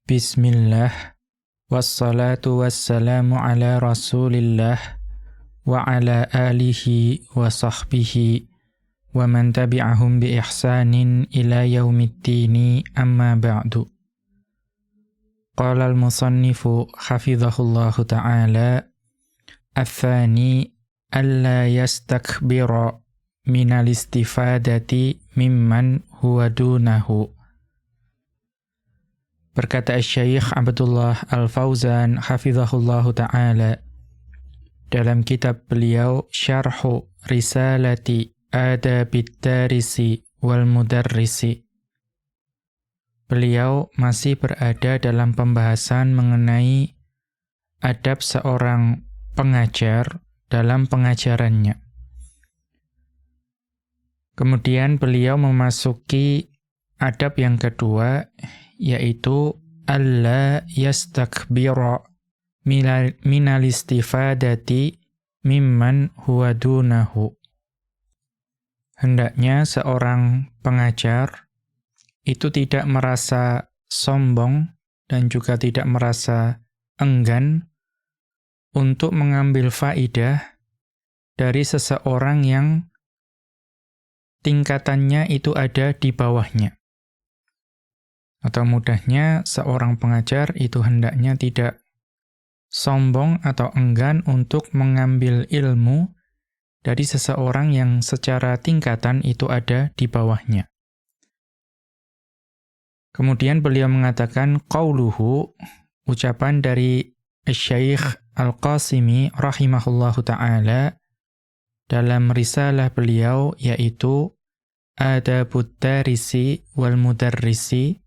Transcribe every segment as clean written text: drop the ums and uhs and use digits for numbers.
Bismillah, wassalatu wassalamu ala rasulillah, wa ala alihi wa sahbihi, wa man tabi'ahum bi ihsanin ila yaumiddini amma ba'du. Qala al-musannifu hafidhahullahu ta'ala, athani alla yastakbira minal istifadati mimman huwa dunahu. Berkata Syekh Abdullah Al-Fauzan hafizahullahu ta'ala dalam kitab beliau Syarhu Risalati Adabid Darisi wal Mudarrisi. Beliau masih berada dalam pembahasan mengenai adab seorang pengajar dalam pengajarannya. Kemudian beliau memasuki adab yang kedua, yaitu alla yastakbira minal istifadati mimman huwa dunahu. Hendaknya seorang pengajar itu tidak merasa sombong dan juga tidak merasa enggan untuk mengambil faidah dari seseorang yang tingkatannya itu ada di bawahnya. Atau mudahnya, seorang pengajar itu hendaknya tidak sombong atau enggan untuk mengambil ilmu dari seseorang yang secara tingkatan itu ada di bawahnya. Kemudian beliau mengatakan, qauluhu, ucapan dari Syekh Al-Qasimi rahimahullahu ta'ala dalam risalah beliau, yaitu Adabud Darisi wal Mudarrisi.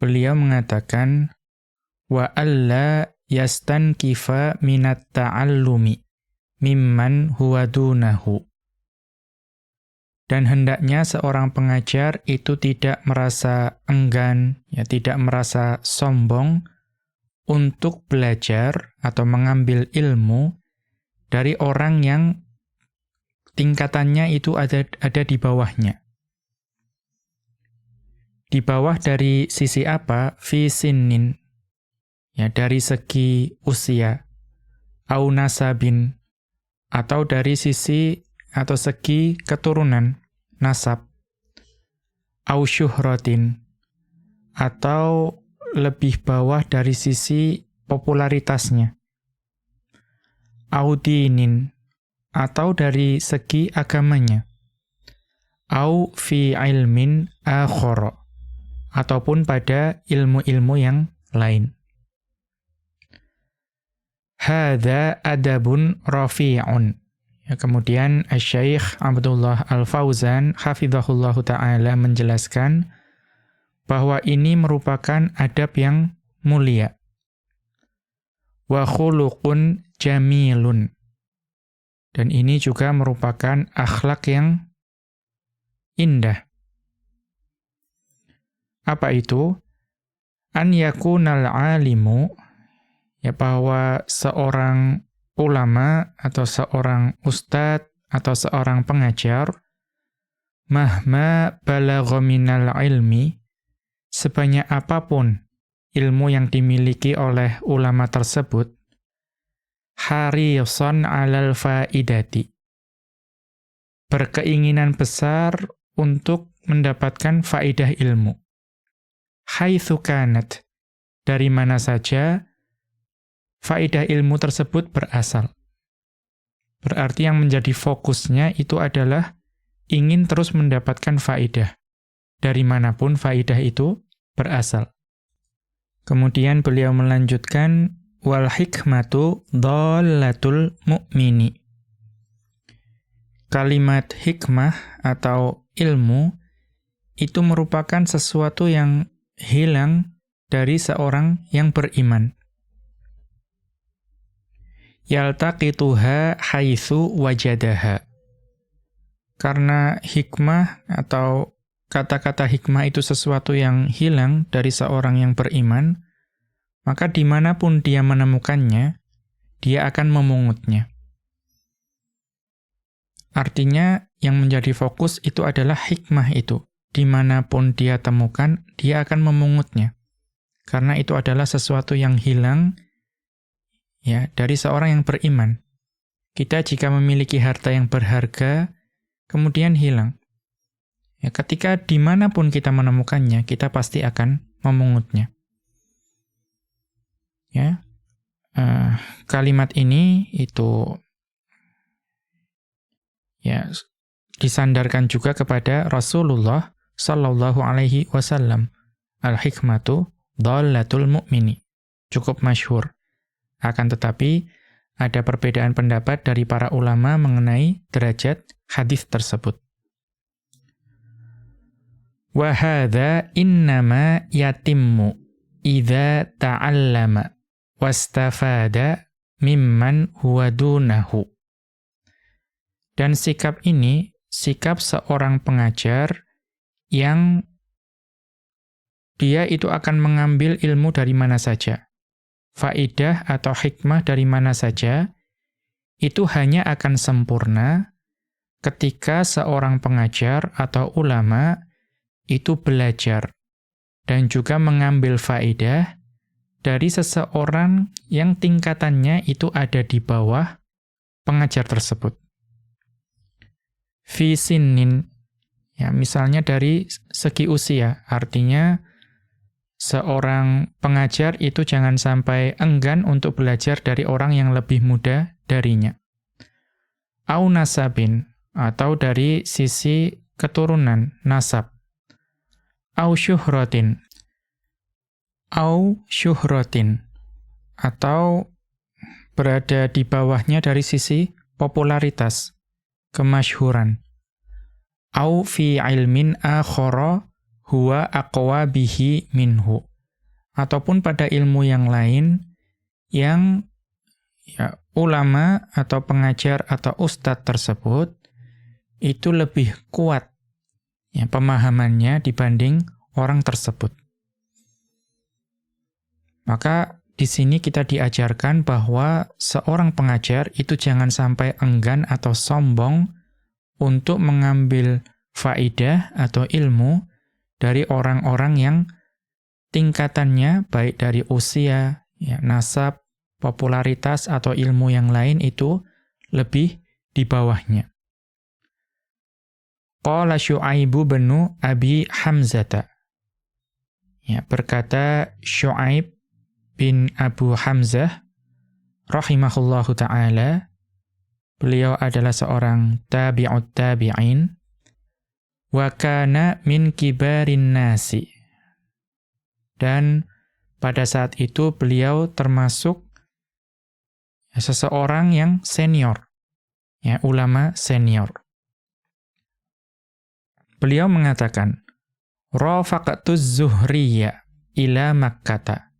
Beliau mengatakan, wa alla yastankifa minat ta'allumi mimman huwa dunahu. Dan hendaknya seorang pengajar itu tidak merasa enggan, tidak merasa sombong untuk belajar atau mengambil ilmu dari orang yang tingkatannya itu ada di bawahnya. Di bawah dari sisi apa? Fi sinnin, dari segi usia, au nasabin, atau dari sisi atau segi keturunan, nasab, au syuhratin, atau lebih bawah dari sisi popularitasnya, au dinin, atau dari segi agamanya, au fi ilmin akhara, ataupun pada ilmu-ilmu yang lain. Hadza adabun rafi'un. Kemudian Syekh Abdullah Al-Fauzan hafizahullahu ta'ala menjelaskan bahwa ini merupakan adab yang mulia. Wa khuluqun jamilun. Dan ini juga merupakan akhlak yang indah. Apa itu? An yakunal alimu, bahwa seorang ulama atau seorang ustadz atau seorang pengajar, mahma balagha minal ilmi, sebanyak apapun ilmu yang dimiliki oleh ulama tersebut, harisan alal faidati, berkeinginan besar untuk mendapatkan faidah ilmu. Haitsu kanat, dari mana saja faidah ilmu tersebut berasal. Berarti yang menjadi fokusnya itu adalah ingin terus mendapatkan faidah, dari manapun faidah itu berasal. Kemudian beliau melanjutkan, wal hikmatu dhallatul mu'mini. Kalimat hikmah atau ilmu itu merupakan sesuatu yang hilang dari seorang yang beriman. Yaltaqituha haitsu wajadaha. Karena hikmah atau kata-kata hikmah itu sesuatu yang hilang dari seorang yang beriman, maka dimanapun dia menemukannya, dia akan memungutnya. Artinya, yang menjadi fokus itu adalah hikmah itu. Dimanapun dia temukan, dia akan memungutnya. Karena itu adalah sesuatu yang hilang ya dari seorang yang beriman. Kita jika memiliki harta yang berharga, kemudian hilang. Ya, ketika dimanapun kita menemukannya, kita pasti akan memungutnya. Ya, kalimat ini itu ya disandarkan juga kepada Rasulullah Sallallahu Alaihi Wasallam. Al-hikmatu dhalatul mu'mini. Cukup masyhur. Akan tetapi ada perbedaan pendapat dari para ulama mengenai derajat hadis tersebut. Wa hadza innama yatimmu idza ta'allama wastafada mimman huwa dunahu. Dan sikap ini, sikap seorang pengajar yang dia itu akan mengambil ilmu dari mana saja. Faidah atau hikmah dari mana saja, itu hanya akan sempurna ketika seorang pengajar atau ulama itu belajar dan juga mengambil faidah dari seseorang yang tingkatannya itu ada di bawah pengajar tersebut. Fi sinnin, ya misalnya dari segi usia, artinya seorang pengajar itu jangan sampai enggan untuk belajar dari orang yang lebih muda darinya. Au nasabin, atau dari sisi keturunan, nasab. Au syuhratin, atau berada di bawahnya dari sisi popularitas, kemasyhuran. Au fi ilmin akhara huwa aqwa bihi minhu. Ataupun pada ilmu yang lain yang ya, ulama atau pengajar atau ustadz tersebut itu lebih kuat ya, pemahamannya dibanding orang tersebut. Maka di sini kita diajarkan bahwa seorang pengajar itu jangan sampai enggan atau sombong untuk mengambil faidah atau ilmu dari orang-orang yang tingkatannya baik dari usia, ya, nasab, popularitas atau ilmu yang lain itu lebih di bawahnya. Qala Syu'aibu benu Abi Hamzata. Ya, berkata Syu'aib bin Abu Hamzah rahimahullahu ta'ala, beliau adalah seorang tabi'ut tabi'in, wa kana min kibarin nasi. Dan pada saat itu beliau termasuk seseorang yang senior, ya, ulama senior. Beliau mengatakan, rafaqtu az-Zuhriyya ila Makkah.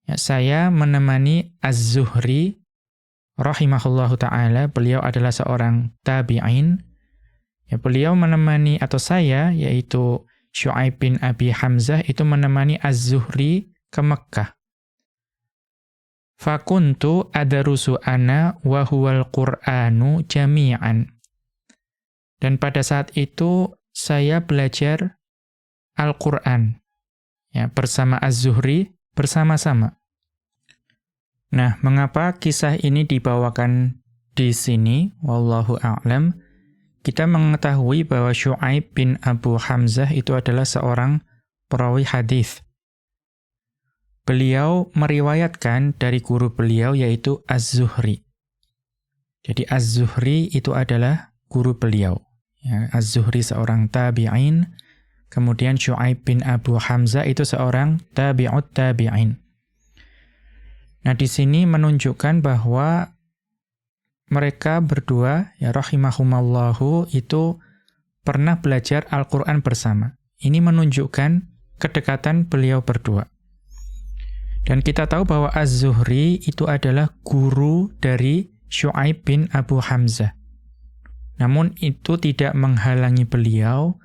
Ya, saya menemani Az-Zuhri rahimahullahu ta'ala, beliau adalah seorang tabi'in. Ya, beliau menemani, atau saya, yaitu Syu'aib bin Abi Hamzah, itu menemani Az-Zuhri ke Mekkah. Fakuntu adarusu ana wa huwal Qur'anu jami'an. Dan pada saat itu, saya belajar Al-Qur'an ya, bersama Az-Zuhri, bersama-sama. Nah, mengapa kisah ini dibawakan di sini? Wallahu a'lam. Kita mengetahui bahwa Syu'aib bin Abu Hamzah itu adalah seorang perawi hadis. Beliau meriwayatkan dari guru beliau yaitu Az-Zuhri. Jadi Az-Zuhri itu adalah guru beliau. Ya, Az-Zuhri seorang tabi'in, kemudian Syu'aib bin Abu Hamzah itu seorang tabi'ut tabi'in. Nah, di sini menunjukkan bahwa mereka berdua, ya rahimahumallahu, itu pernah belajar Al-Quran bersama. Ini menunjukkan kedekatan beliau berdua. Dan kita tahu bahwa Az-Zuhri itu adalah guru dari Syu'aib bin Abu Hamzah. Namun itu tidak menghalangi beliau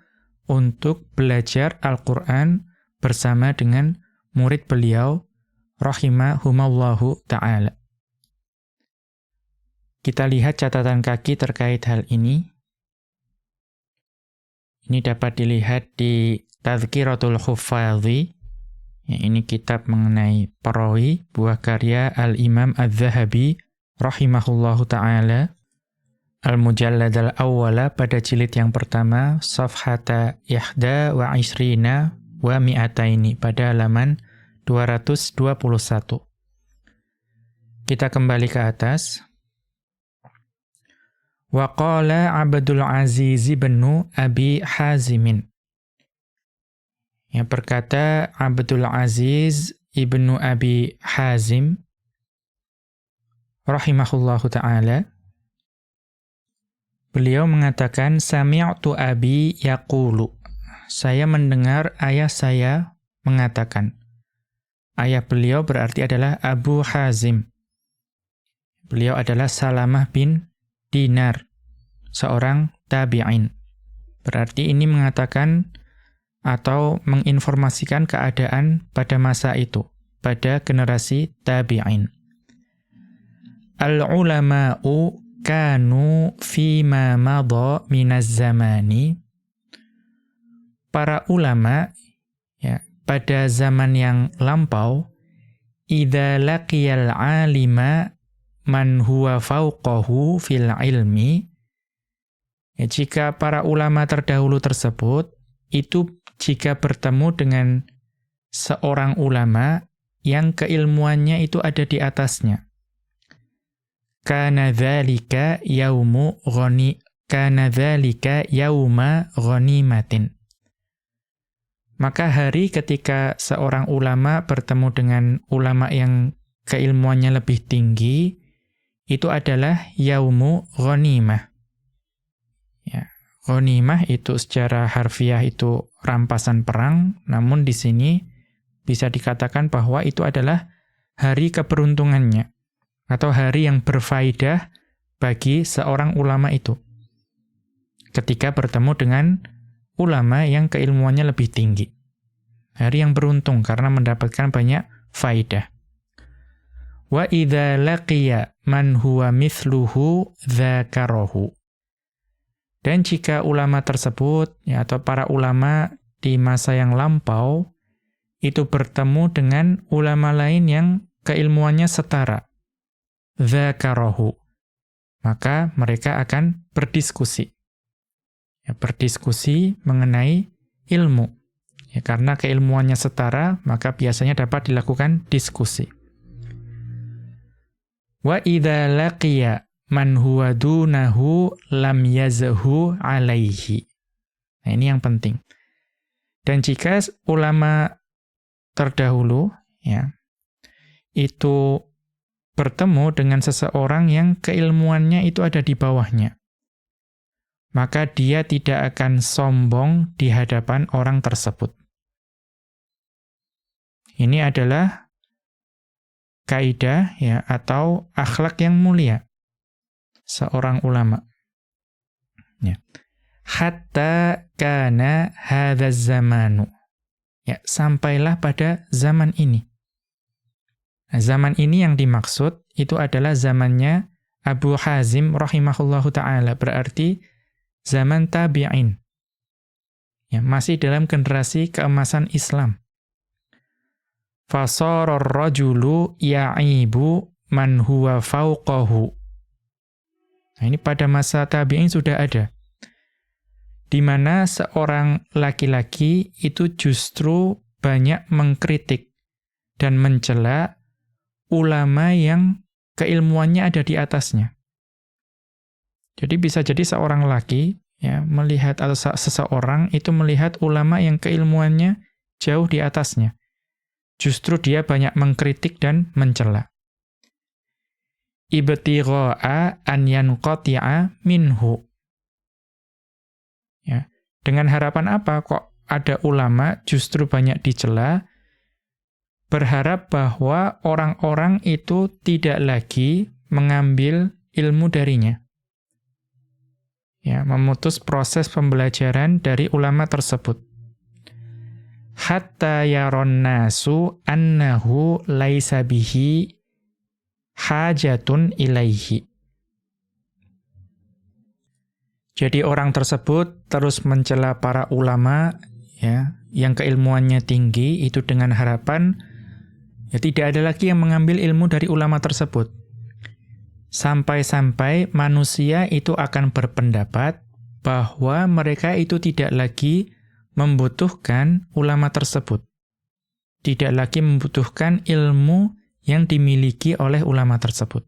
untuk belajar Al-Quran bersama dengan murid beliau, rahimahumallahu ta'ala. Kita lihat catatan kaki terkait hal ini. Ini dapat dilihat di Tadhkiratul Huffadhi, Ya, ini kitab mengenai perawi, buah karya Al-Imam Adz-Dzahabi rahimahullahu ta'ala. Al-Mujallad al-Awwala pada jilid yang pertama, Safhata ihda wa isrina wa mi'ataini, pada halaman 221. Kita kembali ke atas. Wa qala Abdul Aziz bin Abi Hazim. Ya, berkata Abdul Aziz ibnu Abi Hazim rahimahullahu ta'ala, beliau mengatakan, sami'tu abi yaqulu, saya mendengar ayah saya mengatakan. Ayah beliau berarti adalah Abu Hazim. Beliau adalah Salamah bin Dinar, seorang tabi'in. Berarti ini mengatakan atau menginformasikan keadaan pada masa itu, pada generasi tabi'in. Al-ulama'u kanu fima madha minaz zamani. Para ulama, ya, pada zaman yang lampau, idza laqiyal 'alima man huwa fawqahu fil ilmi. Ya, jika para ulama terdahulu tersebut itu jika bertemu dengan seorang ulama yang keilmuannya itu ada di atasnya, kana dzalika yauma ghanimatin. Maka hari ketika seorang ulama bertemu dengan ulama yang keilmuannya lebih tinggi, itu adalah yaumu ghanimah. Ya, ghanimah itu secara harfiah itu rampasan perang, namun di sini bisa dikatakan bahwa itu adalah hari keberuntungannya atau hari yang berfaedah bagi seorang ulama itu ketika bertemu dengan ulama yang keilmuannya lebih tinggi. Hari yang beruntung karena mendapatkan banyak faedah. Wa idza laqiya man huwa mithluhu dzakarahu. Dan jika ulama tersebut, ya, atau para ulama di masa yang lampau, itu bertemu dengan ulama lain yang keilmuannya setara, dzakarahu, maka mereka akan berdiskusi. Ya, berdiskusi mengenai ilmu. Ya, karena keilmuannya setara, maka biasanya dapat dilakukan diskusi. Wa idza laqiya man huwa dunahu lam yazhu alaihi. Nah, ini yang penting. Dan jika ulama terdahulu, ya, itu bertemu dengan seseorang yang keilmuannya itu ada di bawahnya, maka dia tidak akan sombong di hadapan orang tersebut. Ini adalah kaidah, ya, atau akhlak yang mulia seorang ulama. Ya. Hatta kana hadzal zamanu. Ya, sampailah pada zaman ini. Nah, zaman ini yang dimaksud itu adalah zamannya Abu Hazim rahimahullahu ta'ala, berarti zaman tabi'in. Ya, masih dalam generasi keemasan Islam. Fasara ar-rajulu ya'ibu man huwa fawqahu. Nah, ini pada masa tabi'in sudah ada. Di mana seorang laki-laki itu justru banyak mengkritik dan mencela ulama yang keilmuannya ada di atasnya. Jadi bisa jadi seorang laki, ya, melihat atau seseorang itu melihat ulama yang keilmuannya jauh di atasnya. Justru dia banyak mengkritik dan mencela. Ibtigha'a an yanqati'a minhu. Ya, dengan harapan apa kok ada ulama justru banyak dicela? Berharap bahwa orang-orang itu tidak lagi mengambil ilmu darinya. Ya, memutus proses pembelajaran dari ulama tersebut. Hatta yaron nasu annahu laisa bihi hajatun ilaihi. Jadi orang tersebut terus mencela para ulama, ya, yang keilmuannya tinggi itu dengan harapan ya tidak ada lagi yang mengambil ilmu dari ulama tersebut. Sampai-sampai manusia itu akan berpendapat bahwa mereka itu tidak lagi membutuhkan ulama tersebut. Tidak lagi membutuhkan ilmu yang dimiliki oleh ulama tersebut.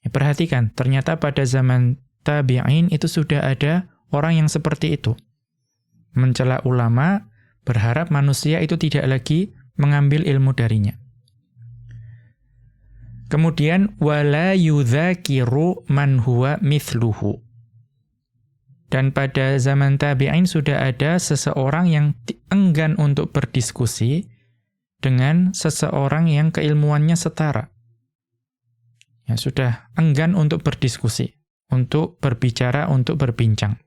Ya, perhatikan, ternyata pada zaman tabi'in itu sudah ada orang yang seperti itu. Mencela ulama, berharap manusia itu tidak lagi mengambil ilmu darinya. Kemudian wala yudzakiru man huwa mithluhu. Dan pada zaman tabi'in sudah ada seseorang yang enggan untuk berdiskusi dengan seseorang yang keilmuannya setara. Ya, sudah enggan untuk berdiskusi, untuk berbicara, untuk berbincang.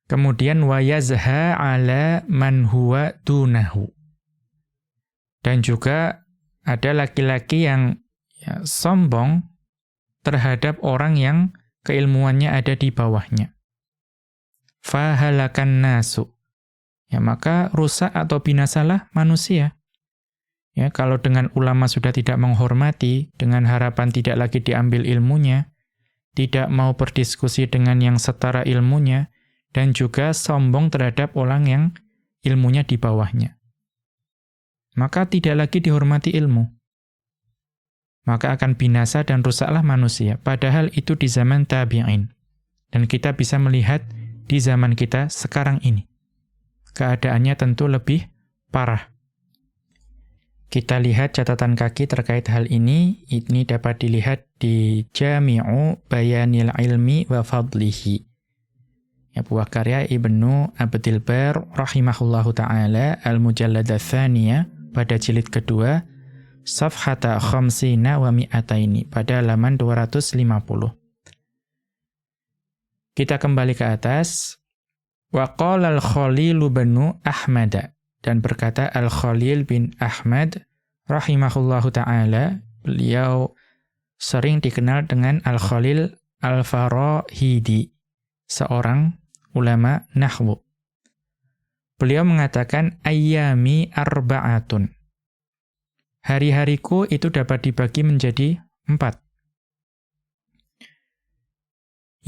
Kemudian wa yazha ala man huwa dunahu. Dan juga ada laki-laki yang ya, sombong terhadap orang yang keilmuannya ada di bawahnya. Fahalakan nasu. Ya, maka rusak atau binasalah manusia. Ya, kalau dengan ulama sudah tidak menghormati, dengan harapan tidak lagi diambil ilmunya, tidak mau berdiskusi dengan yang setara ilmunya, dan juga sombong terhadap orang yang ilmunya di bawahnya. Maka tidak lagi dihormati ilmu. Maka akan binasa dan rusaklah manusia. Padahal itu di zaman tabi'in. Dan kita bisa melihat di zaman kita sekarang ini. Keadaannya tentu lebih parah. Kita lihat catatan kaki terkait hal ini. Ini dapat dilihat di Jami'u Bayanil Ilmi wa Fadlihi. Ya, buah karya Ibnu Abdil Bar rahimahullahu ta'ala al-Mujallada Tsaniyah pada jilid kedua, Safhata khamsina wa mi'ataini, pada halaman 250. Kita kembali ke atas. Wa qala al-Khalil bin Ahmad, dan berkata Al-Khalil bin Ahmad rahimahullahu ta'ala, beliau sering dikenal dengan Al-Khalil Al-Farahidi, seorang ulama nahwu. Beliau mengatakan ayyami arba'atun. Hari-hariku itu dapat dibagi menjadi 4.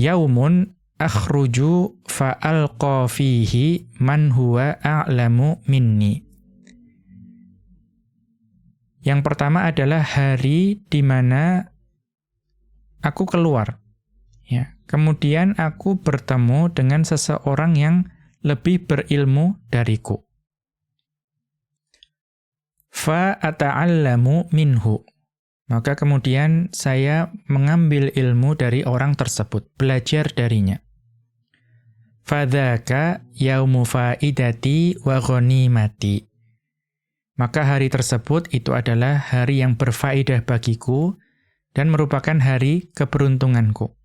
Yaumun akhruju fa'alqa fihi man huwa a'lamu minni. Yang pertama adalah hari di mana aku keluar. Ya, kemudian aku bertemu dengan seseorang yang lebih berilmu dariku. Fa ata'allamu minhu. Maka kemudian saya mengambil ilmu dari orang tersebut, belajar darinya. Fadzaka yaumu faidati wa ghanimati. Maka hari tersebut itu adalah hari yang berfaedah bagiku dan merupakan hari keberuntunganku.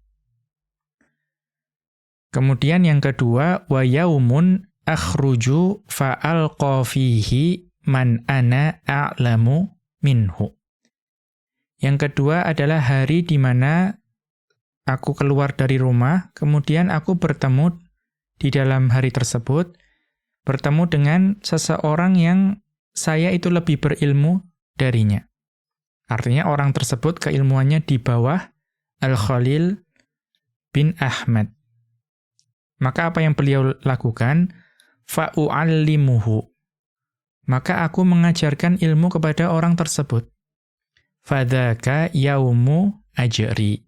Kemudian yang kedua, wa yaumun akhruju fa'alqa fihi man ana a'lamu minhu. Yang kedua adalah hari di mana aku keluar dari rumah, kemudian aku bertemu di dalam hari tersebut, bertemu dengan seseorang yang saya itu lebih berilmu darinya. Artinya orang tersebut keilmuannya di bawah Al-Khalil bin Ahmad. Maka apa yang beliau lakukan? Fa'u'allimuhu. Maka aku mengajarkan ilmu kepada orang tersebut. Fadzaka yaumu ajri.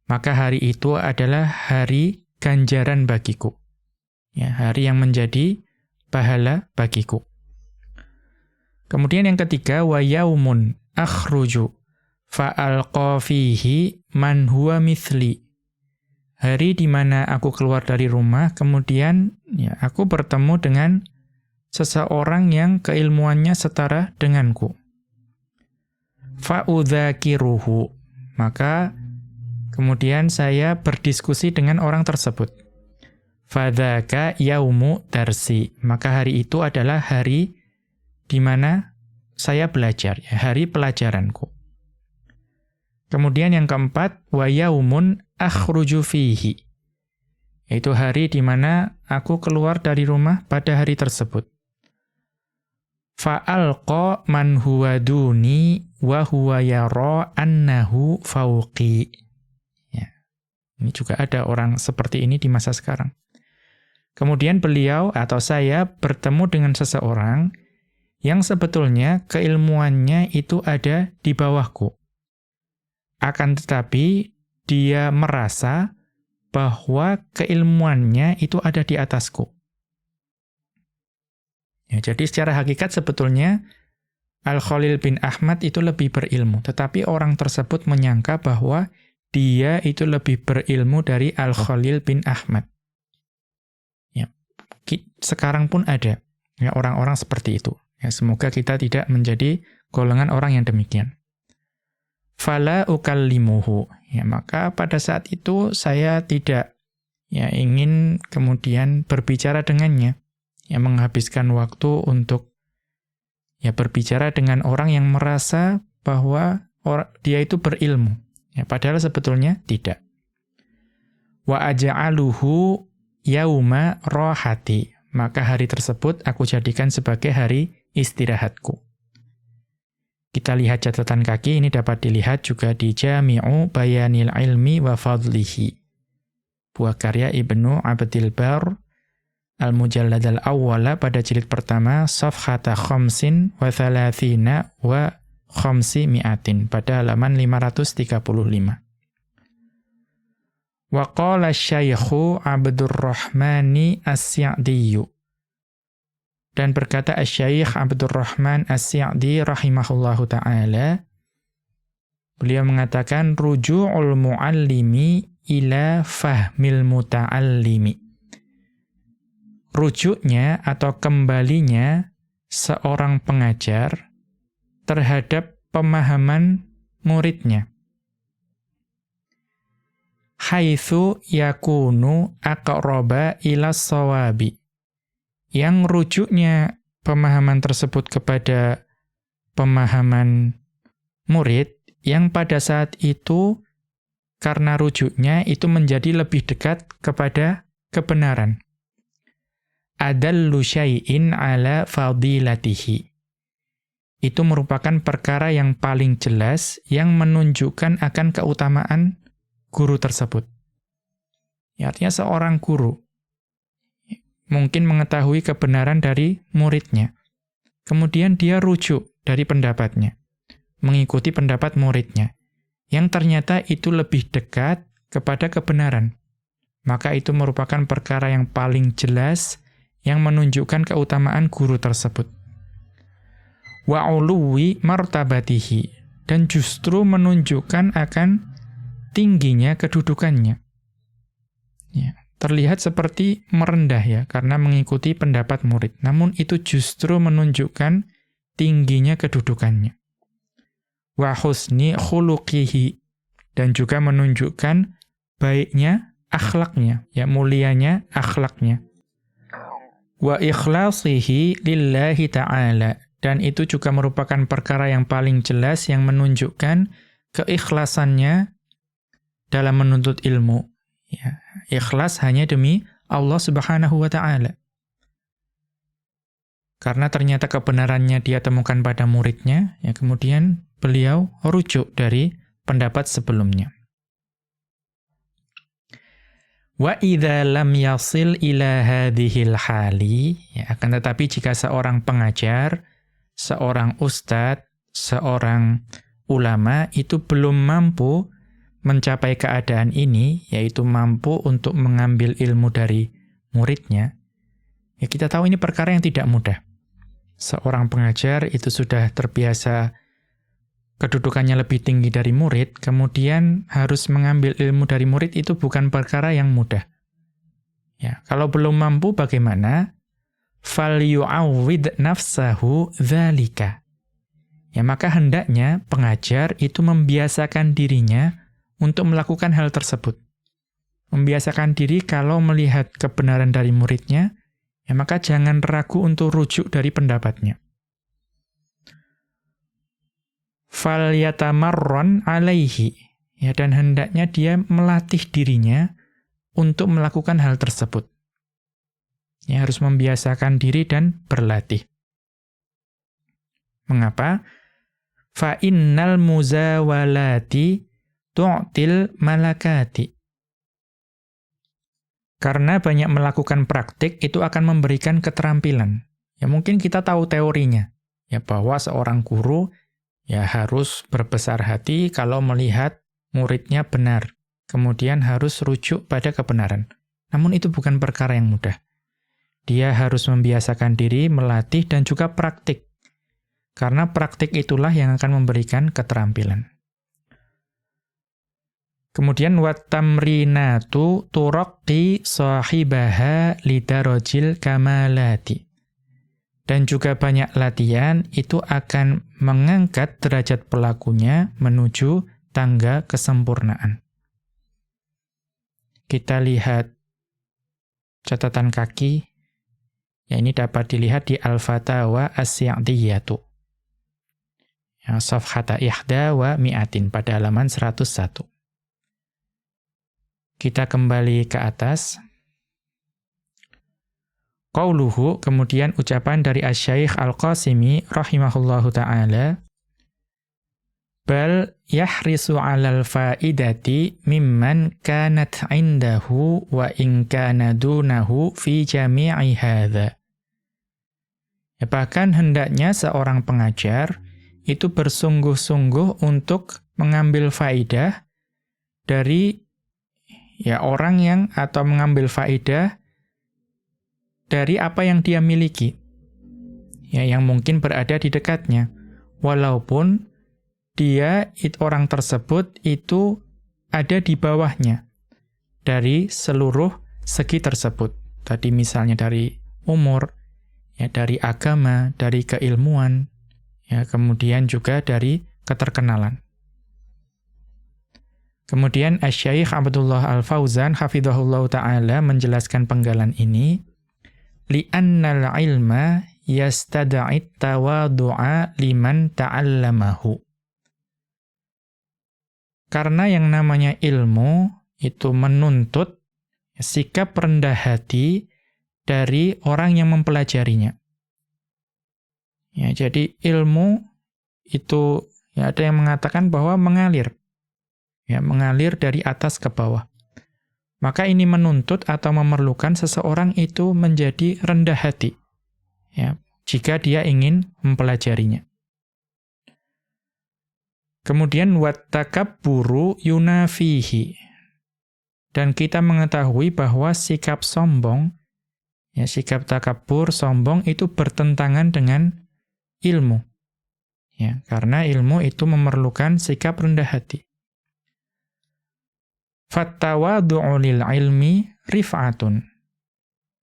Maka hari itu adalah hari ganjaran bagiku. Ya, hari yang menjadi pahala bagiku. Kemudian yang ketiga, wa yaumun akhruju fa'alqa fihi man huwa mithli. Hari di mana aku keluar dari rumah, kemudian ya, aku bertemu dengan seseorang yang keilmuannya setara denganku. Fa'udzakiruhu. Maka kemudian saya berdiskusi dengan orang tersebut. Fadzaka yaumu darsi. Maka hari itu adalah hari di mana saya belajar, ya, hari pelajaranku. Kemudian yang keempat, wa yaumun akhruju fihi. yaitu hari di mana aku keluar dari rumah pada hari tersebut. Fa'alqa man huwa duni wa huwa yara annahu fauqi. Ya. Ini juga ada orang seperti ini di masa sekarang. Kemudian beliau atau saya bertemu dengan seseorang yang sebetulnya keilmuannya itu ada di bawahku. Akan tetapi dia merasa bahwa keilmuannya itu ada di atasku. Ya, jadi secara hakikat sebetulnya Al-Khalil bin Ahmad itu lebih berilmu, tetapi orang tersebut menyangka bahwa dia itu lebih berilmu dari Al-Khalil bin Ahmad. Ya, sekarang pun ada ya orang-orang seperti itu. Ya, semoga kita tidak menjadi golongan orang yang demikian. Fala ukallimuhu. Ya, maka pada saat itu saya tidak ingin kemudian berbicara dengannya. Ya, menghabiskan waktu untuk berbicara dengan orang yang merasa bahwa dia itu berilmu. Ya, padahal sebetulnya tidak. Wa aja'aluhu yauma rohati. Maka hari tersebut aku jadikan sebagai hari istirahatku. Kita lihat catatan kaki, ini dapat dilihat juga di Jami'u Bayanil Ilmi wa Fadlihi. Buah karya Ibnu Abdil Bar, Al-Mujallad al-Awwala pada jilid pertama, Safhata khamsin wa thalathina wa khamsi mi'atin, pada halaman 535. Wa qala syaikhu Abdurrahmani As-Sa'diyu. Dan berkata Asy-Syaikh Abdurrahman As-Sa'di rahimahullahu ta'ala, beliau mengatakan, ruju'ul mu'allimi ila fahmil muta'allimi. Rujuknya atau kembalinya seorang pengajar terhadap pemahaman muridnya. Haitsu yakunu aqraba ila shawabi. Yang rujuknya pemahaman tersebut kepada pemahaman murid, yang pada saat itu karena rujuknya itu menjadi lebih dekat kepada kebenaran. Adallu syai'in ala fadilatihi. Itu merupakan perkara yang paling jelas yang menunjukkan akan keutamaan guru tersebut. Ya, artinya seorang guru mungkin mengetahui kebenaran dari muridnya. Kemudian dia rujuk dari pendapatnya, mengikuti pendapat muridnya, yang ternyata itu lebih dekat kepada kebenaran. Maka itu merupakan perkara yang paling jelas yang menunjukkan keutamaan guru tersebut. Wa uluwi martabatihi, dan justru menunjukkan akan tingginya kedudukannya. Ya, terlihat seperti merendah ya, karena mengikuti pendapat murid. Namun itu justru menunjukkan tingginya kedudukannya. Wa husni khuluqihi, dan juga menunjukkan baiknya akhlaknya, ya, mulianya akhlaknya. Wa ikhlasihi lillahi ta'ala, dan itu juga merupakan perkara yang paling jelas yang menunjukkan keikhlasannya dalam menuntut ilmu. Ya, ikhlas hanya demi Allah Subhanahu wa ta'ala. Karena ternyata kebenarannya dia temukan pada muridnya, ya, kemudian beliau rujuk dari pendapat sebelumnya. Wa idza lam yasil ila hadhil hali, ya, akan tetapi jika seorang pengajar, seorang ustadz, seorang ulama itu belum mampu mencapai keadaan ini, yaitu mampu untuk mengambil ilmu dari muridnya, ya kita tahu ini perkara yang tidak mudah. Seorang pengajar itu sudah terbiasa kedudukannya lebih tinggi dari murid, kemudian harus mengambil ilmu dari murid itu bukan perkara yang mudah. Ya, kalau belum mampu bagaimana? Falyu'awwid nafsahu dzalika. Ya, maka hendaknya pengajar itu membiasakan dirinya untuk melakukan hal tersebut. Membiasakan diri kalau melihat kebenaran dari muridnya, ya maka jangan ragu untuk rujuk dari pendapatnya. Falyatamarron alaihi, ya, dan hendaknya dia melatih dirinya untuk melakukan hal tersebut. Ya, harus membiasakan diri dan berlatih. Mengapa? Fa innal muzawalati tu'til malakati. Karena banyak melakukan praktik itu akan memberikan keterampilan. Ya mungkin kita tahu teorinya, ya bahwa seorang guru ya harus berbesar hati kalau melihat muridnya benar. Kemudian harus rujuk pada kebenaran. Namun itu bukan perkara yang mudah. Dia harus membiasakan diri, melatih, dan juga praktik. Karena praktik itulah yang akan memberikan keterampilan. Kemudian, وَالتَّمْرِينَاتُ تُرَقِّي صَاحِبَهَا لِدَرَجِلْ kamalati. Dan juga banyak latihan itu akan mengangkat derajat pelakunya menuju tangga kesempurnaan. Kita lihat catatan kaki. Ya, ini dapat dilihat di Al-Fatawa As-Sa'diyatu. Ya, Safhata ihda wa mi'atin pada halaman 101. Kita kembali ke atas. Qauluhu, kemudian ucapan dari Asy-Syaikh Al-Qasimi rahimahullahu ta'ala, bal yahrisu 'alal fa'idati mimman kanat 'indahu wa in kana dunahu fi jami'i hadza. Ya, bahkan hendaknya seorang pengajar itu bersungguh-sungguh untuk mengambil faidah dari ya orang yang atau mengambil faidah dari apa yang dia miliki. Ya, yang mungkin berada di dekatnya. Walaupun dia, orang tersebut itu ada di bawahnya dari seluruh segi tersebut. Tadi misalnya dari umur, ya dari agama, dari keilmuan, ya kemudian juga dari keterkenalan. Kemudian Asy-Syaikh Abdullah Al-Fauzan hafizahullahu taala menjelaskan penggalan ini, li'annal ilma yastad'it tawadhu'a liman ta'allamahu. Karena yang namanya ilmu itu menuntut sikap rendah hati dari orang yang mempelajarinya. Ya, jadi ilmu itu ya ada yang mengatakan bahwa mengalir. Ya, mengalir dari atas ke bawah. Maka ini menuntut atau memerlukan seseorang itu menjadi rendah hati. Ya, jika dia ingin mempelajarinya. Kemudian wattakabburu yunafihi. Dan kita mengetahui bahwa sikap sombong, ya sikap takabbur, sombong itu bertentangan dengan ilmu. Ya, karena ilmu itu memerlukan sikap rendah hati. Fattawadu'u lil ilmi rif'atun.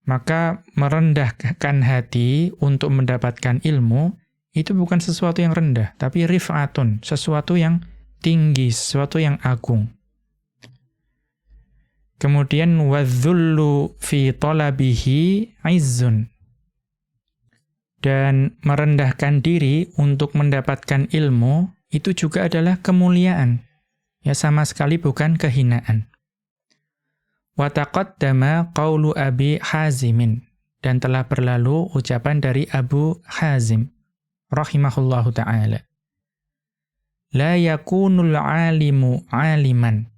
Maka merendahkan hati untuk mendapatkan ilmu itu bukan sesuatu yang rendah, tapi rif'atun, sesuatu yang tinggi, sesuatu yang agung. Kemudian wadzullu fi talabihi izzun. Dan merendahkan diri untuk mendapatkan ilmu itu juga adalah kemuliaan. Ya, sama sekali bukan kehinaan. Wa taqaddama qaulu Abi Hazimin. Dan telah berlalu ucapan dari Abu Hazim rahimahullahu ta'ala. La yakunul alimu aliman.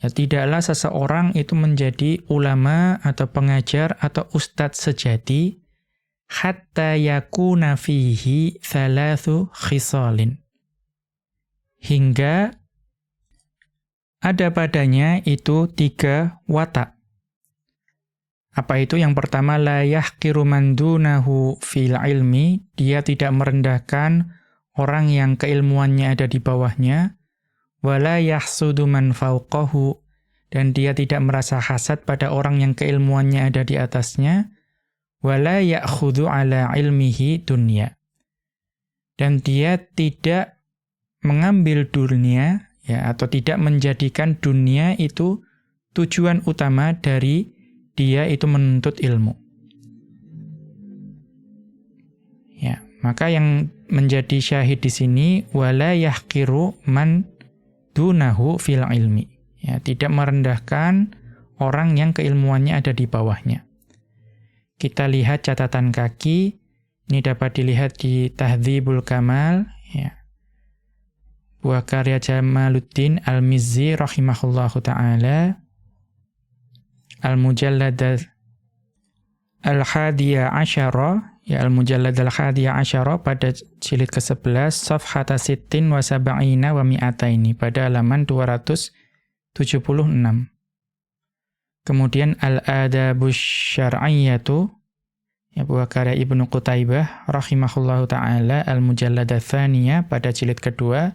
Ya, tidaklah seseorang itu menjadi ulama atau pengajar atau ustadz sejati hatta yakuna fihi thalathu khisalin. Hingga ada padanya itu 3 watak. Apa itu? Yang pertama, la yahqiru man dunahu fil ilmi, dia tidak merendahkan orang yang keilmuannya ada di bawahnya, wala yahsudu man fawqahu, dan dia tidak merasa hasad pada orang yang keilmuannya ada di atasnya, wala ya'khudhu ala ilmihi dunya. Dan dia tidak mengambil dunia, ya, atau tidak menjadikan dunia itu tujuan utama dari dia itu menuntut ilmu. Ya, maka yang menjadi syahid di sini wala yahqiru man dunahu fil ilmi. Ya, tidak merendahkan orang yang keilmuannya ada di bawahnya. Kita lihat catatan kaki, ini dapat dilihat di Tahdzibul Kamal, ya. Buah karya Jamaluddin Al-Mizzi rahimahullahu ta'ala, Al-Mujallad Al-Hadiyah Asyara, ya Al-Mujallad Al-Hadiyah Asyara pada jilid ke-11, Safhata Sittin wa Sab'ina wa Mi'ataini, pada halaman 276. Kemudian Al-Adabus Syar'iyyatu, ya buah karya Ibnu Qutaibah rahimahullahu ta'ala, Al-Mujallad Ats-Tsaniyah pada jilid kedua,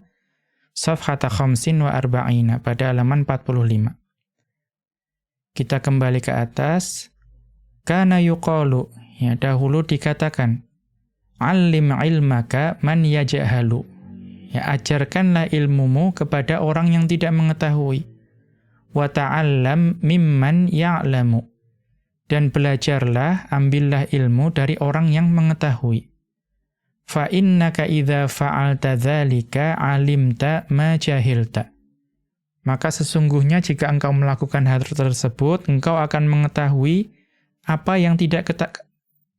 Safhata Khamsin wa Arba'ina, pada halaman 45. Kita kembali ke atas. Kana yuqalu, ya dahulu dikatakan, Allim ilmaka man yajhalu. Ya ajarkanlah ilmumu kepada orang yang tidak mengetahui. Wa ta'allam mimman ya'lamu. Dan belajarlah, ambillah ilmu dari orang yang mengetahui. Fa innaka idza fa'alta dzalika 'alimta ma jahilta. Maka sesungguhnya jika engkau melakukan hal tersebut, engkau akan mengetahui apa yang tidak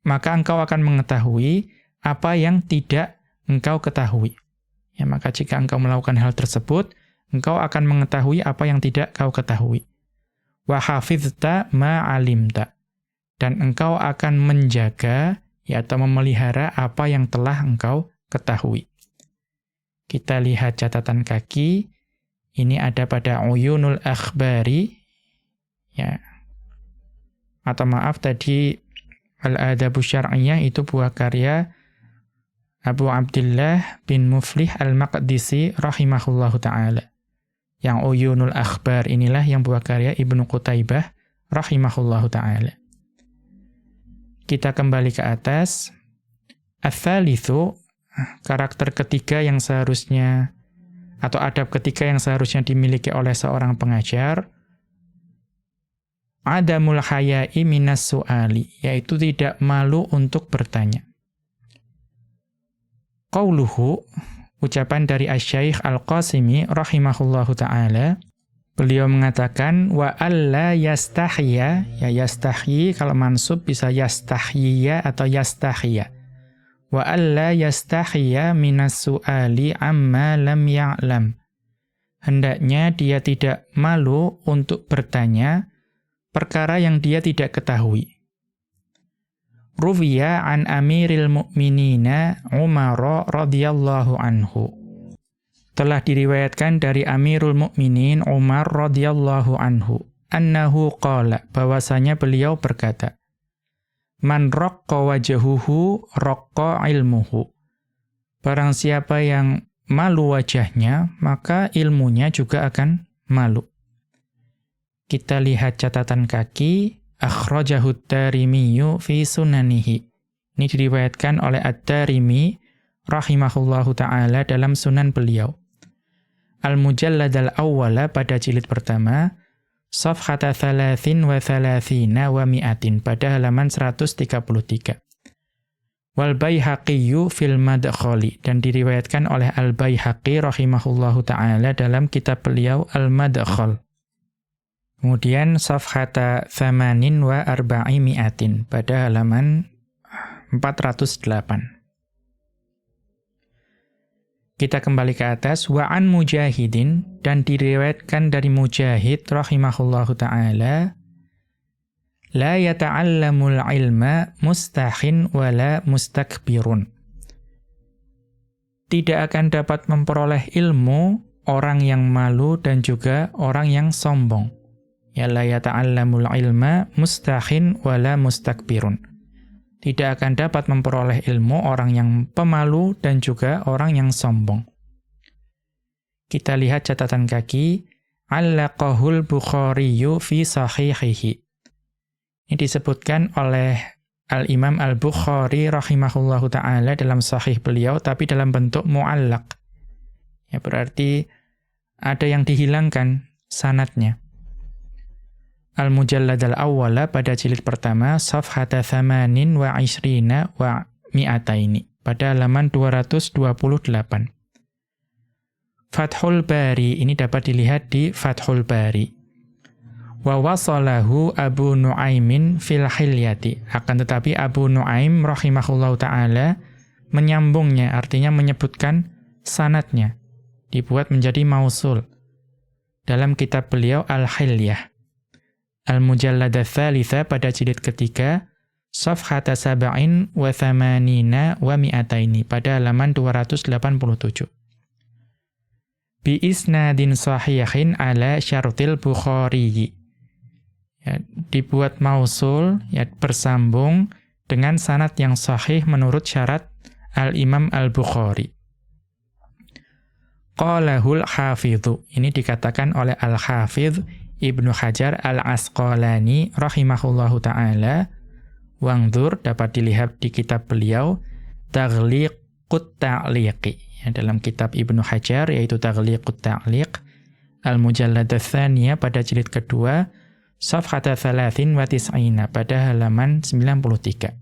maka engkau akan mengetahui apa yang tidak engkau ketahui. Ya, maka jika engkau melakukan hal tersebut, engkau akan mengetahui apa yang tidak kau ketahui. Wa hafizta ma 'alimta. Dan engkau akan menjaga, ya, atau memelihara apa yang telah engkau ketahui. Kita lihat catatan kaki. Ini ada pada Uyunul Akhbari, ya. Atau maaf, tadi Al-Adabus Syar'iyyah itu buah karya Abu Abdillah bin Muflih Al-Maqdisi rahimahullahu ta'ala. Yang Uyunul Akhbar inilah yang buah karya Ibnu Qutaibah rahimahullahu ta'ala. Kita kembali ke atas. Ats-tsalitsu, karakter ketiga yang seharusnya, atau adab ketiga yang seharusnya dimiliki oleh seorang pengajar, adamul haya'i minas su'ali, yaitu tidak malu untuk bertanya. Qauluhu, ucapan dari Asy-Syaikh Al-Qasimi rahimahullahu ta'ala, beliau mengatakan, wa alla yastahya, ya yastahyi, kalau mansub bisa yastahyiya atau yastahya. Wa alla yastahya minas su'ali amma lam ya'lam. Hendaknya dia tidak malu untuk bertanya perkara yang dia tidak ketahui. Ruwiya an Amiril Mu'minina Umar radhiyallahu anhu. Telah diriwayatkan dari Amirul Mukminin Umar radhiyallahu anhu, annahu qala, bahwasanya beliau berkata, Man raqqa wajhuhu raqqa ilmuhu. Barang siapa yang malu wajahnya, maka ilmunya juga akan malu. Kita lihat catatan kaki, akhrajahu ad-Darimi fi sunanihi. Ini diriwayatkan oleh Ad-Darimi rahimahullahu ta'ala dalam sunan beliau. Al-Mujallad al-Awwala pada jilid pertama, Safhata 33 wa mi'atin, pada halaman 133. Wal Baihaqiyyu fil Madkhali, dan diriwayatkan oleh Al-Baihaqi rahimahullahu ta'ala dalam kitab beliau Al-Madkhal. Kemudian Safhata 48 wa mi'atin, pada halaman 408. Kita kembali ke atas. Wa an Mujahidin, dan diriwayatkan dari Mujahid rahimahullahu ta'ala, la yata'allamul ilma mustahin wala mustakbirun. Tidak akan dapat memperoleh ilmu orang yang malu dan juga orang yang sombong. Ya, la yata'allamul ilma mustahin wala mustakbirun. Tidak akan dapat memperoleh ilmu orang yang pemalu dan juga orang yang sombong. Kita lihat catatan kaki, allaqahul Bukhariyyu fi sahihihi. Ini disebutkan oleh Al-Imam Al-Bukhari rahimahullahu ta'ala dalam sahih beliau, tapi dalam bentuk mu'allaq. Ya, berarti ada yang dihilangkan sanadnya. Al-Mujallad al-Awwala pada jilid pertama, Safhata 28 wa mi'ataini, pada halaman 228. Fathul Bari, ini dapat dilihat di Fathul Bari. Wa wasalahu Abu Nuaimin fil Hilyati. Akan tetapi Abu Nuaim rahimahullahu taala menyambungnya, artinya menyebutkan sanadnya, dibuat menjadi mausul dalam kitab beliau Al-Hilyah. Al-Mujalladah Tsalitsa pada jilid ketiga, Safhata Sab'in wa Thamanina wa Mi'ataini, pada halaman 287. Bi isnadin sahihin ala syartil Bukhari. Ya, dibuat mausul, ya, bersambung dengan sanad yang sahih menurut syarat Al-Imam Al-Bukhari. Qalahul Hafidhu. Ini dikatakan oleh Al-Hafidh Ibnu Hajar Al-Asqalani rahimahullahu ta'ala. Wangdur, dapat dilihat di kitab beliau Taghliqut Ta'liqi. Ya, dalam kitab Ibnu Hajar, yaitu Taghliqut Ta'liq, Al-Mujalladah Tsaniyah pada jilid kedua, Safhata 93 pada halaman 93.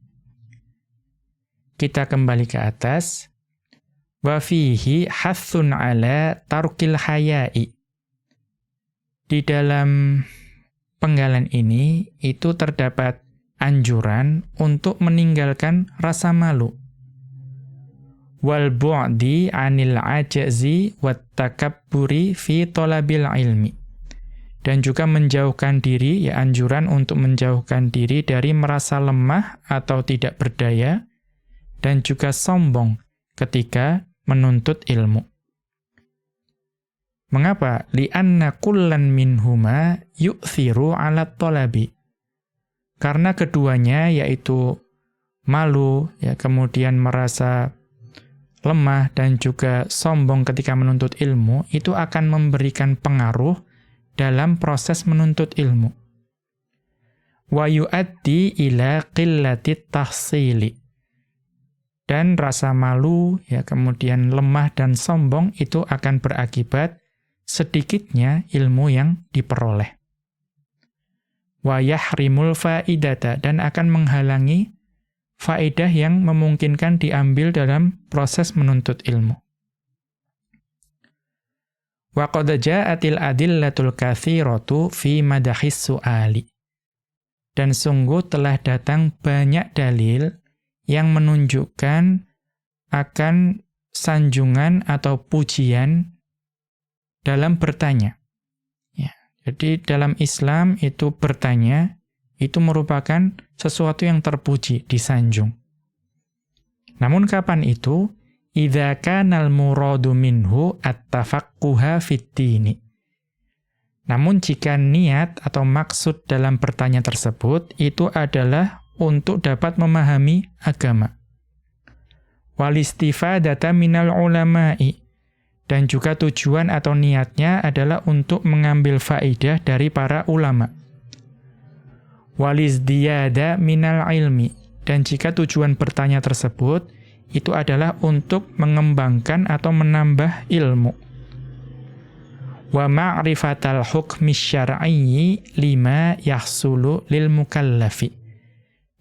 Kita kembali ke atas. Wa fihi hathun ala tarkil haya'i. Di dalam penggalan ini, itu terdapat anjuran untuk meninggalkan rasa malu. Wal bu'di 'anil ajzi wat takabburi fi talabil ilmi. Dan juga menjauhkan diri, ya, anjuran untuk menjauhkan diri dari merasa lemah atau tidak berdaya, dan juga sombong ketika menuntut ilmu. Mengapa? Li'anna kullan minhuma yu'thiru 'ala thalabi. Karena keduanya, yaitu malu, ya, kemudian merasa lemah dan juga sombong ketika menuntut ilmu, itu akan memberikan pengaruh dalam proses menuntut ilmu. Wa yu'addi ila qillatit tahsili. Dan rasa malu, ya, kemudian lemah dan sombong itu akan berakibat sedikitnya ilmu yang diperoleh. Wa yahrimul faidata, dan akan menghalangi faedah yang memungkinkan diambil dalam proses menuntut ilmu. Wa qad ja'atil adillatul katsiratu fi madahis su'ali. Dan sungguh telah datang banyak dalil yang menunjukkan akan sanjungan atau pujian dalam bertanya. Ya, jadi dalam Islam itu bertanya, itu merupakan sesuatu yang terpuji, disanjung. Namun kapan itu? Idza kanal muradu minhu at-tafaqquha fid-dini. Namun jika niat atau maksud dalam bertanya tersebut itu adalah untuk dapat memahami agama. Walistifadata minal ulama'i. Dan juga tujuan atau niatnya adalah untuk mengambil faidah dari para ulama. Walizdiyada minal ilmi. Dan jika tujuan bertanya tersebut, itu adalah untuk mengembangkan atau menambah ilmu. Wa ma'rifatal hukmi syar'i lima yahsulu lil mukallafi.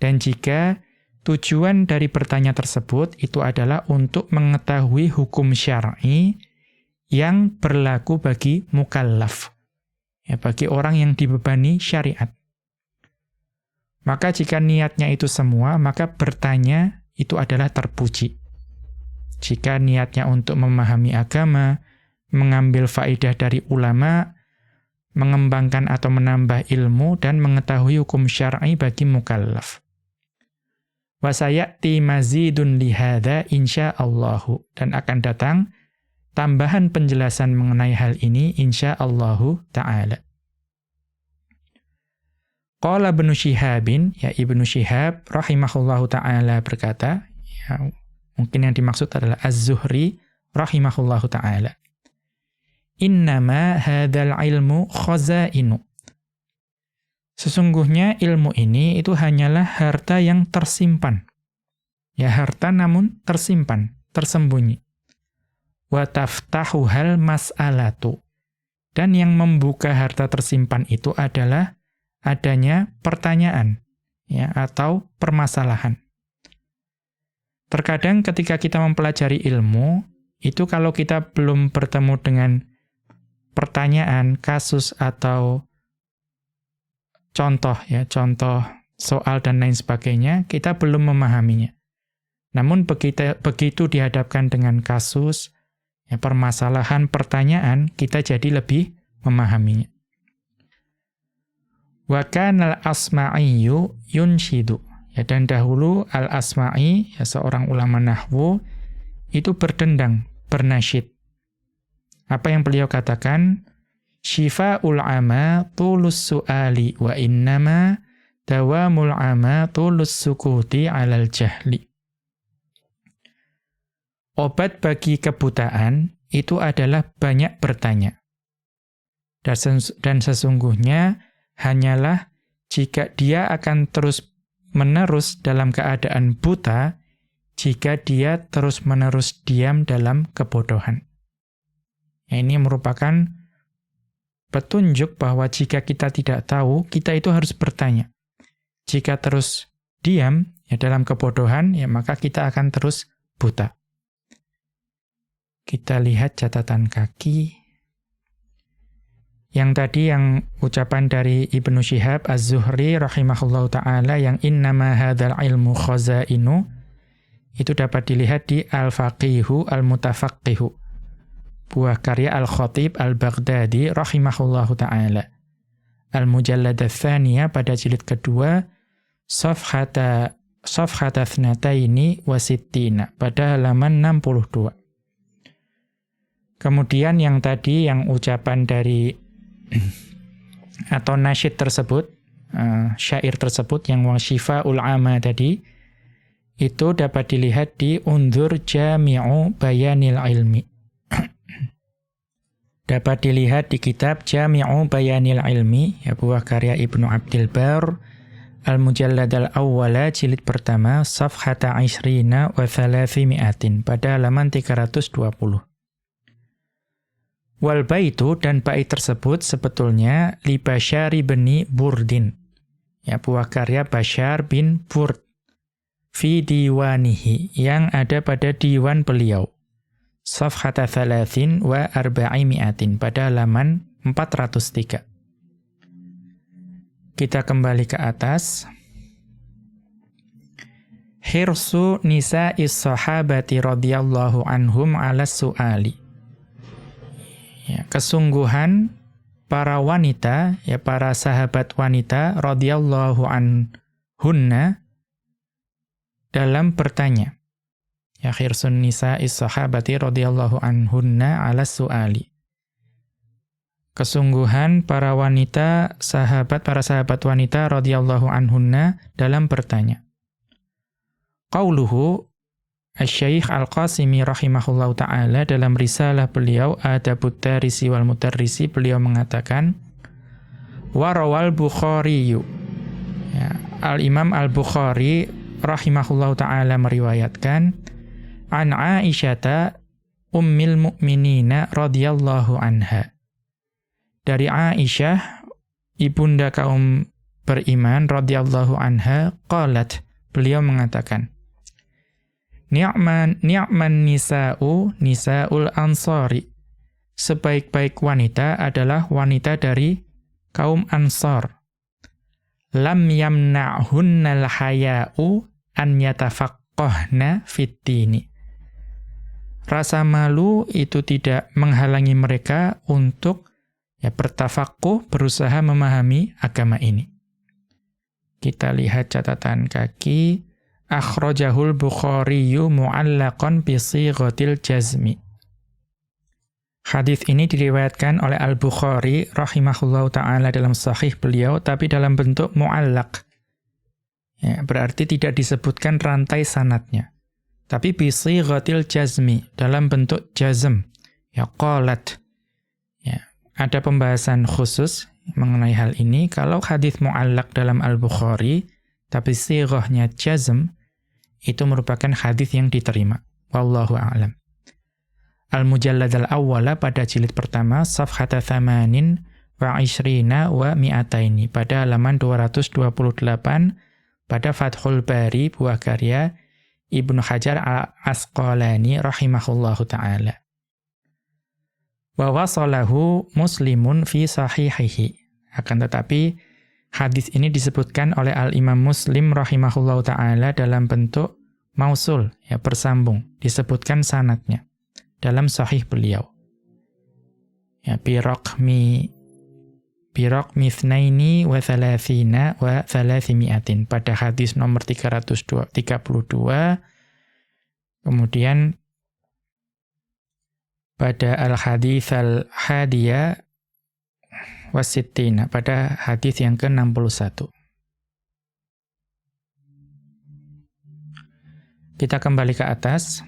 Dan jika tujuan dari bertanya tersebut, itu adalah untuk mengetahui hukum syar'i yang berlaku bagi mukallaf, ya, bagi orang yang dibebani syariat. Maka jika niatnya itu semua, maka bertanya itu adalah terpuji. Jika niatnya untuk memahami agama, mengambil faedah dari ulama, mengembangkan atau menambah ilmu, dan mengetahui hukum syar'i bagi mukallaf. Wa sayati mazidun lihada insyaallahu. Dan akan datang tambahan penjelasan mengenai hal ini insyaallahu ta'ala. Qala Ibnu Syihabin, ya, Ibnu Syihab rahimahullahu ta'ala berkata, ya, mungkin yang dimaksud adalah Az-Zuhri rahimahullahu ta'ala. Innama hadzal ilmu khazainu. Sesungguhnya ilmu ini itu hanyalah harta yang tersimpan. Ya, harta namun tersimpan, tersembunyi. Wa taftahuhal mas'alatu. Dan yang membuka harta tersimpan itu adalah adanya pertanyaan, ya, atau permasalahan. Terkadang ketika kita mempelajari ilmu, itu kalau kita belum bertemu dengan pertanyaan, kasus, atau contoh ya, contoh soal dan lain sebagainya, kita belum memahaminya. Namun begitu dihadapkan dengan kasus, ya, permasalahan, pertanyaan, kita jadi lebih memahaminya. Wa kana al-Asma'iyyu yunshidu. Ya, dan dahulu Al-Asma'i, ya, seorang ulama nahwu, itu berdendang, bernasyid. Apa yang beliau katakan? Syifa'ul ama tulus su'ali wa innama dawamul ama tulus sukuti 'alal jahli. Obat bagi kebutaan itu adalah banyak bertanya. Dan sesungguhnya hanyalah jika dia akan terus-menerus dalam keadaan buta, jika dia terus-menerus diam dalam kebodohan. Ini merupakan petunjuk bahwa jika kita tidak tahu, kita itu harus bertanya. Jika terus diam ya dalam kebodohan, ya maka kita akan terus buta. Kita lihat catatan kaki. Yang tadi yang ucapan dari Ibnu Syihab Az-Zuhri rahimahullahu ta'ala yang innama hadzal ilmu khazainu, itu dapat dilihat di Al-Faqihu Al-Mutafaqqihu, buah karya Al-Khatib Al-Baghdadi rahimahullahu ta'ala. Al-Mujallad ats-tsaniyah pada jilid kedua, Safhata thnataini wa sittina, pada halaman 62. Kemudian yang tadi, yang ucapan dari atau nasyid tersebut, syair tersebut, yang wa syifa'ul ama tadi, itu dapat dilihat di Undzur Jami'u Bayanil Ilmi. Dapat dilihat di kitab Jami'u Bayanil Ilmi, ya, buah karya Ibnu Abdil Barr, Al-Mujallad al-Awwala, jilid pertama, Safhata Ishrina wa Thalathimi'atin, pada halaman 320. Wal baitu, dan bait tersebut sebetulnya li Bashar bin Burdin, ya, buah karya Bashar bin Burd, fi diwanihi, yang ada pada diwan beliau, Safhata Thalathin wa Arba'imi'atin, pada halaman 403. Kita kembali ke atas. Hirsu nisa'is sahabati radhiyallahu anhum 'alas su'ali. Ya, kesungguhan para wanita, ya, para sahabat wanita radhiyallahu anhunna dalam bertanya. Ya, khirsun nisa'is sahabati radhiyallahu anhunna 'alas su'ali. Kesungguhan para wanita, para sahabat wanita radhiyallahu anhunna dalam bertanya. Qauluhu Asy-Syaikh Al-Qasimi rahimahullahu ta'ala dalam risalah beliau Adabut Darisi wal Mudarrisi, beliau mengatakan warawal Bukhari, ya, Al-Imam Al-Bukhari rahimahullahu ta'ala meriwayatkan an Aisyata ummil mu'minina radhiyallahu anha, dari Aisyah ibunda kaum beriman radhiyallahu anha, qalat, beliau mengatakan, ni'man nisa'ul ansari, sebaik-baik wanita adalah wanita dari kaum Ansar. Lam yamna'hunnal haya'u an yatafaqqahna fid-dini. Rasa malu itu tidak menghalangi mereka untuk, ya, bertafaqquh, berusaha memahami agama ini. Kita lihat catatan kaki. Akhrajahul Bukhariyu mu'allaqan bi sighatil jazmi. Hadis ini diriwayatkan oleh Al-Bukhari rahimahullahu ta'ala dalam sahih beliau, tapi dalam bentuk mu'allaq. Ya, berarti tidak disebutkan rantai sanadnya. Tapi bi sighatil jazmi, dalam bentuk jazm. Ya, qalat. Ya, ada pembahasan khusus mengenai hal ini. Kalau hadis mu'allaq dalam Al-Bukhari, tapi sighahnya jazm, itu merupakan hadis yang diterima. Wallahu a'lam. Al-Mujallad al-Awwala pada jilid pertama, Safhata Thamanin wa Ishrina wa Mi'ataini, pada halaman 228, pada Fathul Bari, buah karya Ibnu Hajar al-Asqalani rahimahullahu ta'ala. Wa wasalahu Muslimun fi sahihihi. Akan tetapi hadis ini disebutkan oleh Al-Imam Muslim rahimahullahu ta'ala dalam bentuk mausul, ya, bersambung. Disebutkan sanadnya dalam sahih beliau. Ya, biraqmi ithnaini wa thalathina wa thalathimi'atin. Pada hadis nomor 332, kemudian pada al-hadits al-hadiyah wasittina, pada hadis yang ke-61. Kita kembali ke atas.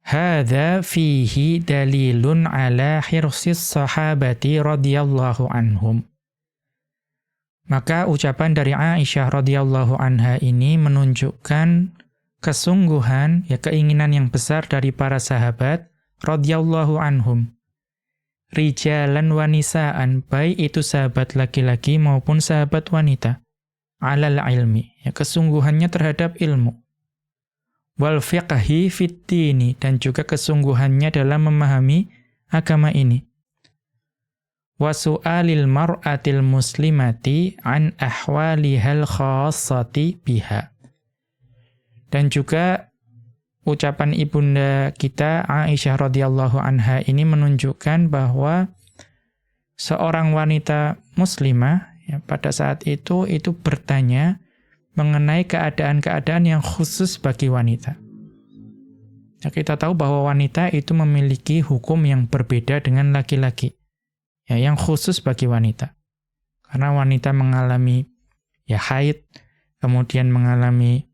Hadza fihi dalilun ala hirsis sahabati radhiyallahu anhum. Maka ucapan dari Aisyah radhiyallahu anha ini menunjukkan kesungguhan, ya, keinginan yang besar dari para sahabat radhiyallahu anhum. Rijalan wa nisaan, baik itu sahabat laki-laki maupun sahabat wanita. Alal ilmi, ya, kesungguhannya terhadap ilmu. Wal fiqhi fittini, dan juga kesungguhannya dalam memahami agama ini. Wa su'alil mar'atil muslimati an ahwalihal khassati biha. Dan juga ucapan ibunda kita Aisyah radhiyallahu anha ini menunjukkan bahwa seorang wanita muslimah, ya, pada saat itu bertanya mengenai keadaan-keadaan yang khusus bagi wanita. Ya, kita tahu bahwa wanita itu memiliki hukum yang berbeda dengan laki-laki, ya, yang khusus bagi wanita. Karena wanita mengalami, ya, haid, kemudian mengalami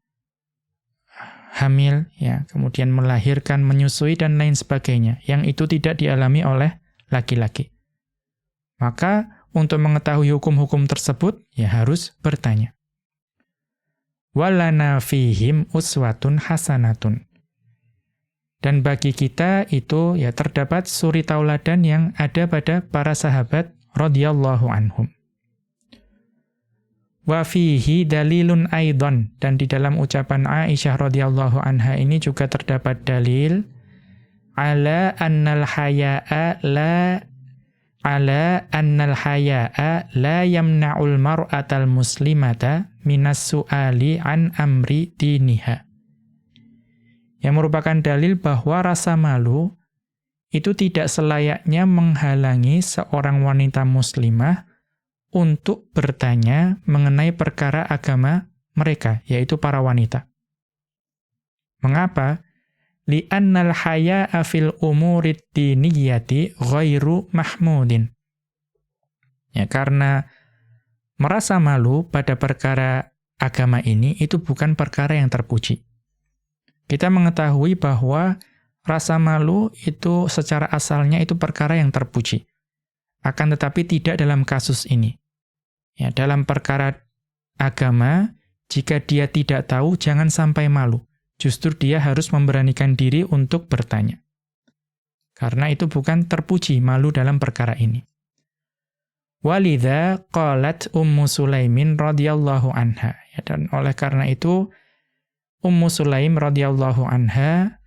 hamil, ya, kemudian melahirkan, menyusui, dan lain sebagainya, yang itu tidak dialami oleh laki-laki. Maka, untuk mengetahui hukum-hukum tersebut, ya harus bertanya. Walana fihim uswatun hasanatun. Dan bagi kita itu, ya, terdapat suri tauladan yang ada pada para sahabat radhiyallahu anhum. Wa fihi dalilun aidan, dan di dalam ucapan Aisyah radhiyallahu anha ini juga terdapat dalil ala annal haya'a la yamna'ul mar'atal muslimata minas su'ali an amri diniha. Yang merupakan dalil bahwa rasa malu itu tidak selayaknya menghalangi seorang wanita muslimah untuk bertanya mengenai perkara agama mereka, yaitu para wanita. Mengapa? Li'annal haya'a fil umurid diniyati ghairu mahmudin. Ya, karena merasa malu pada perkara agama ini itu bukan perkara yang terpuji. Kita mengetahui bahwa rasa malu itu secara asalnya itu perkara yang terpuji. Akan tetapi tidak dalam kasus ini. Ya, dalam perkara agama, jika dia tidak tahu, jangan sampai malu. Justru dia harus memberanikan diri untuk bertanya. Karena itu bukan terpuji, malu dalam perkara ini. Walidha qalat Ummu Sulaimin radhiyallahu anha. Ya, dan oleh karena itu, Ummu Sulaim radhiyallahu anha,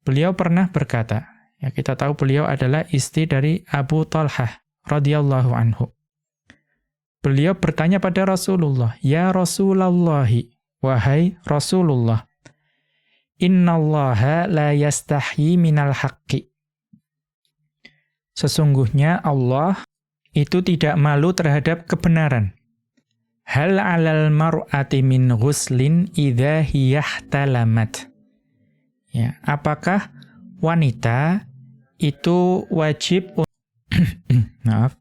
beliau pernah berkata, ya, kita tahu beliau adalah istri dari Abu Talhah radhiyallahu anhu. Beliau bertanya pada Rasulullah, "Ya Rasulallahi, wahai Rasulullah, innallaha la yastahyi minal haqqi." Sesungguhnya Allah itu tidak malu terhadap kebenaran. Hal 'alal mar'ati min ghuslin idza hiyahtalamat. Ya, apakah wanita itu wajib maaf.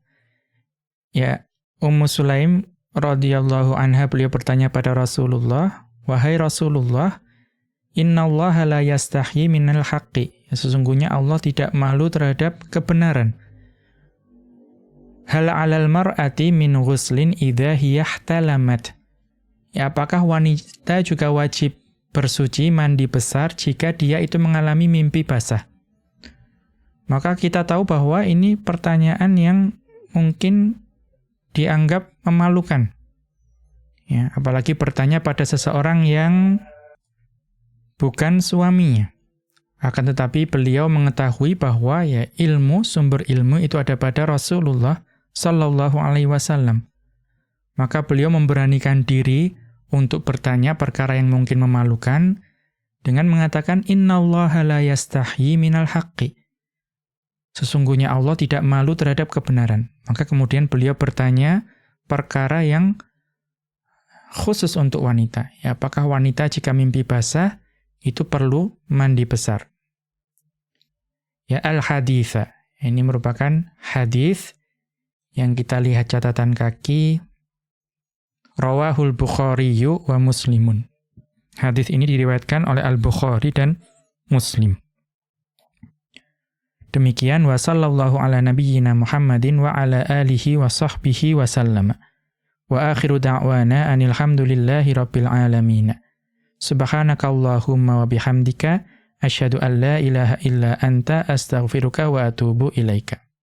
Ya, Ummu Sulaim radhiyallahu anha beliau bertanya pada Rasulullah, "Wahai Rasulullah, innallaha la yastahyi minal haqqi." Ya, sesungguhnya Allah tidak malu terhadap kebenaran. Hal 'alal mar'ati min ghuslin idza hiyahtalamat. Ya, apakah wanita juga wajib bersuci mandi besar jika dia itu mengalami mimpi basah? Maka kita tahu bahwa ini pertanyaan yang mungkin dianggap memalukan. Ya, apalagi bertanya pada seseorang yang bukan suaminya. Akan tetapi beliau mengetahui bahwa, ya, ilmu, sumber ilmu itu ada pada Rasulullah sallallahu alaihi wasallam. Maka beliau memberanikan diri untuk bertanya perkara yang mungkin memalukan dengan mengatakan innallaha la yastahyi minal haqqi. Sesungguhnya Allah tidak malu terhadap kebenaran. Maka kemudian beliau bertanya perkara yang khusus untuk wanita. Ya, apakah wanita jika mimpi basah itu perlu mandi besar? Ya, al-haditha. Ini merupakan hadis yang kita lihat catatan kaki. Rawahul Bukhariyu wa Muslimun. Hadis ini diriwayatkan oleh Al-Bukhari dan Muslim. Demikian wa sallallahu ala nabiyyina Muhammadin wa ala alihi wa sahbihi wa sallama. Wa akhiru da'wana anil hamdulillahi rabbil alamin. Subhanakallahumma wa bihamdika asyhadu an la ilaha illa anta astaghfiruka wa atubu ilaika.